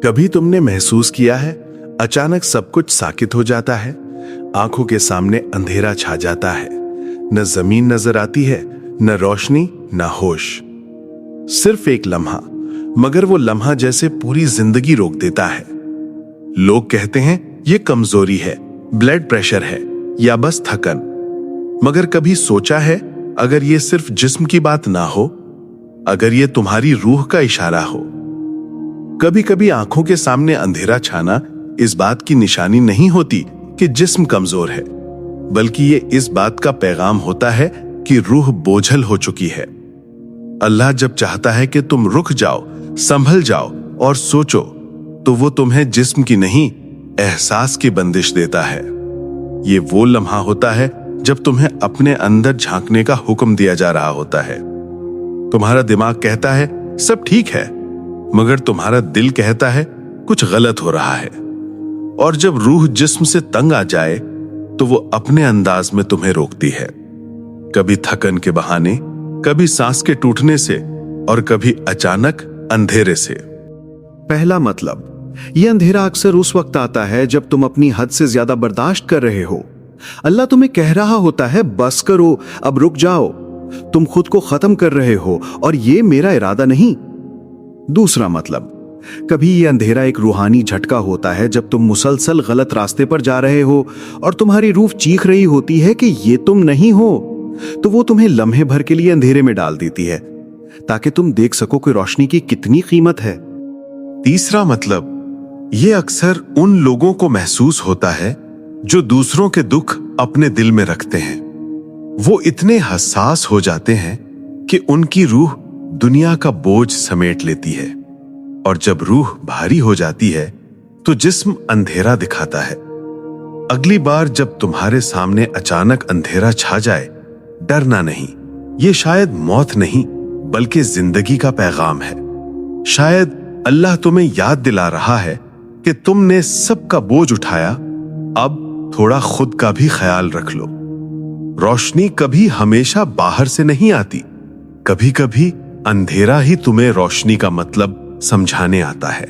कभी तुमने महसूस किया है अचानक सब कुछ साकित हो जाता है, आंखों के सामने अंधेरा छा जाता है, न जमीन नजर आती है, न रोशनी, न होश। सिर्फ एक लम्हा, मगर वो लम्हा जैसे पूरी जिंदगी रोक देता है। लोग कहते हैं ये कमजोरी है, ब्लड प्रेशर है या बस थकन। मगर कभी सोचा है अगर ये सिर्फ जिस्म की बात ना हो, अगर ये तुम्हारी रूह का इशारा हो? कभी कभी आंखों के सामने अंधेरा छाना इस बात की निशानी नहीं होती कि जिस्म कमजोर है, बल्कि ये इस बात का पैगाम होता है कि रूह बोझल हो चुकी है। अल्लाह जब चाहता है कि तुम रुक जाओ, संभल जाओ और सोचो, तो वो तुम्हें जिस्म की नहीं, एहसास की बंदिश देता है। ये वो लम्हा होता है जब तुम्हें अपने अंदर झांकने का हुक्म दिया जा रहा होता है। तुम्हारा दिमाग कहता है सब ठीक है, मगर तुम्हारा दिल कहता है कुछ गलत हो रहा है। और जब रूह जिस्म से तंग आ जाए तो वो अपने अंदाज में तुम्हें रोकती है, कभी थकन के बहाने, कभी सांस के टूटने से और कभी अचानक अंधेरे से। पहला मतलब, यह अंधेरा अक्सर उस वक्त आता है जब तुम अपनी हद से ज्यादा बर्दाश्त कर रहे हो। अल्लाह तुम्हें कह रहा होता है बस करो, अब रुक जाओ, तुम खुद को खत्म कर रहे हो और ये मेरा इरादा नहीं। दूसरा मतलब, कभी यह अंधेरा एक रूहानी झटका होता है जब तुम मुसलसल गलत रास्ते पर जा रहे हो और तुम्हारी रूह चीख रही होती है कि ये तुम नहीं हो, तो वो तुम्हें लम्हे भर के लिए अंधेरे में डाल देती है ताकि तुम देख सको कि रोशनी की कितनी कीमत है। तीसरा मतलब, ये अक्सर उन लोगों को महसूस होता है जो दूसरों के दुख अपने दिल में रखते हैं। वो इतने हसास हो जाते हैं कि उनकी रूह दुनिया का बोझ समेट लेती है, और जब रूह भारी हो जाती है तो जिस्म अंधेरा दिखाता है। अगली बार जब तुम्हारे सामने अचानक अंधेरा छा जाए, डरना नहीं, ये शायद मौत नहीं बल्कि जिंदगी का पैगाम है। शायद अल्लाह तुम्हें याद दिला रहा है कि तुमने सबका बोझ उठाया, अब थोड़ा खुद का भी ख्याल रख लो। रोशनी कभी हमेशा बाहर से नहीं आती, कभी कभी अंधेरा ही तुम्हें रोशनी का मतलब समझाने आता है।